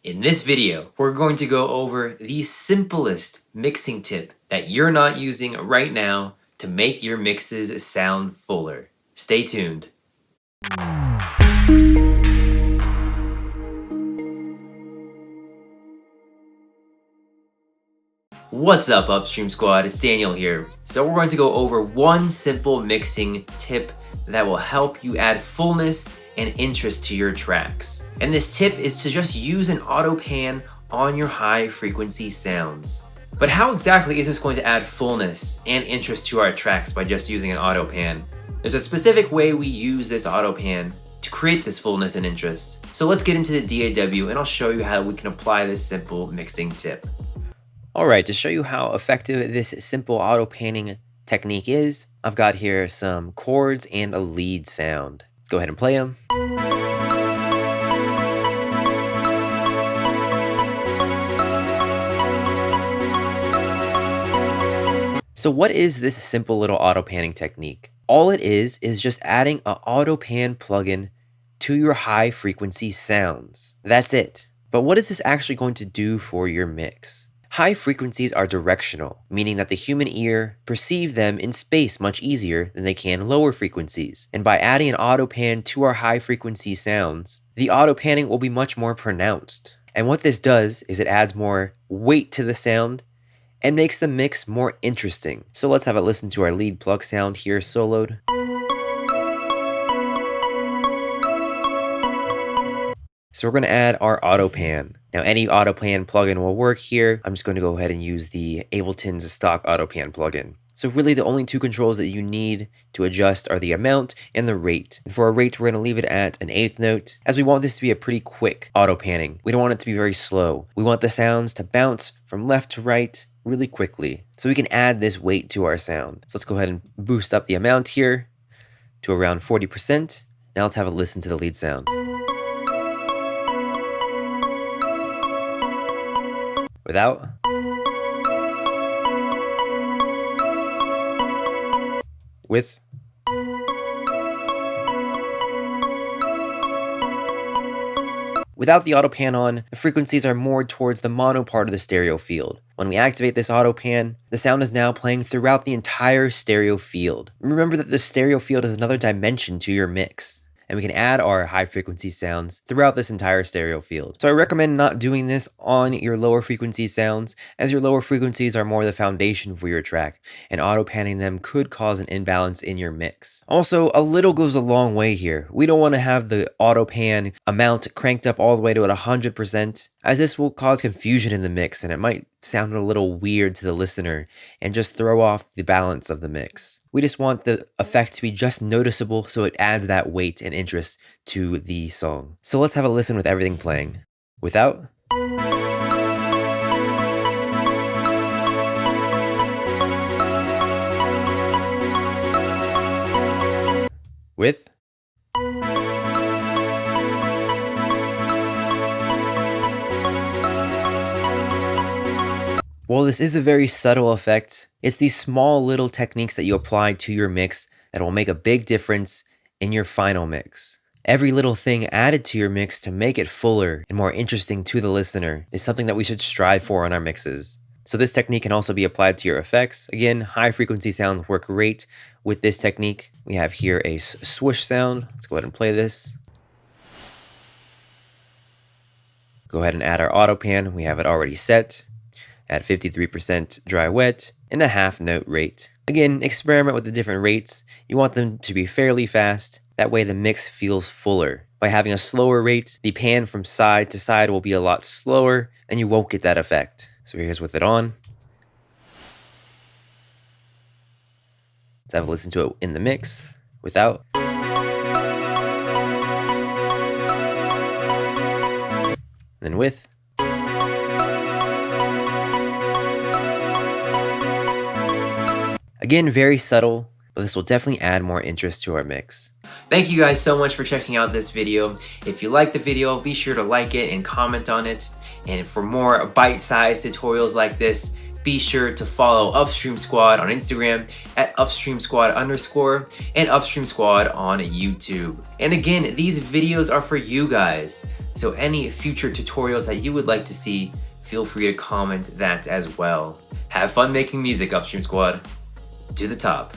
In this video, we're going to go over the simplest mixing tip that you're not using right now to make your mixes sound fuller. Stay tuned. What's up, Upstream Squad? It's Daniel here. So we're going to go over one simple mixing tip that will help you add fullness and interest to your tracks. And this tip is to just use an auto pan on your high frequency sounds. But how exactly is this going to add fullness and interest to our tracks by just using an auto pan? There's a specific way we use this auto pan to create this fullness and interest. So let's get into the DAW and I'll show you how we can apply this simple mixing tip. Alright, to show you how effective this simple auto panning technique is, I've got here some chords and a lead sound. Let's go ahead and play them. So what is this simple little auto panning technique? All it is just adding an auto pan plugin to your high frequency sounds. That's it. But what is this actually going to do for your mix? High frequencies are directional, meaning that the human ear perceives them in space much easier than they can lower frequencies. And by adding an auto pan to our high frequency sounds, the auto panning will be much more pronounced. And what this does is it adds more weight to the sound and makes the mix more interesting. So let's have a listen to our lead plug sound here soloed. So we're going to add our auto pan. Now any auto pan plugin will work here. I'm just going to go ahead and use the Ableton's stock auto pan plugin. So really the only two controls that you need to adjust are the amount and the rate. And for our rate, we're going to leave it at an 1/8 note, as we want this to be a pretty quick auto panning. We don't want it to be very slow. We want the sounds to bounce from left to right really quickly. So we can add this weight to our sound. So let's go ahead and boost up the amount here to around 40%. Now let's have a listen to the lead sound. Without. With. Without the auto pan on, the frequencies are more towards the mono part of the stereo field. When we activate this auto pan, the sound is now playing throughout the entire stereo field. Remember that the stereo field is another dimension to your mix, and we can add our high frequency sounds throughout this entire stereo field. So I recommend not doing this on your lower frequency sounds, as your lower frequencies are more the foundation for your track, and auto panning them could cause an imbalance in your mix. Also, a little goes a long way here. We don't want to have the auto pan amount cranked up all the way to 100%, as this will cause confusion in the mix and it might sound a little weird to the listener and just throw off the balance of the mix. We just want the effect to be just noticeable so it adds that weight and interest to the song. So let's have a listen with everything playing. Without. With. While this is a very subtle effect, it's these small little techniques that you apply to your mix that will make a big difference in your final mix. Every little thing added to your mix to make it fuller and more interesting to the listener is something that we should strive for on our mixes. So this technique can also be applied to your effects. Again, high frequency sounds work great with this technique. We have here a swoosh sound. Let's go ahead and play this. Go ahead and add our auto pan. We have it already set at 53% dry wet and a 1/2 note rate. Again, experiment with the different rates. You want them to be fairly fast. That way the mix feels fuller. By having a slower rate, the pan from side to side will be a lot slower and you won't get that effect. So here's with it on. Let's have a listen to it in the mix. Without. And then with. Again, very subtle, but this will definitely add more interest to our mix. Thank you guys so much for checking out this video. If you liked the video, be sure to like it and comment on it. And for more bite-sized tutorials like this, be sure to follow UpstreamSquad on Instagram at UpstreamSquad_ and UpstreamSquad on YouTube. And again, these videos are for you guys. So any future tutorials that you would like to see, feel free to comment that as well. Have fun making music, Upstream Squad. To the top.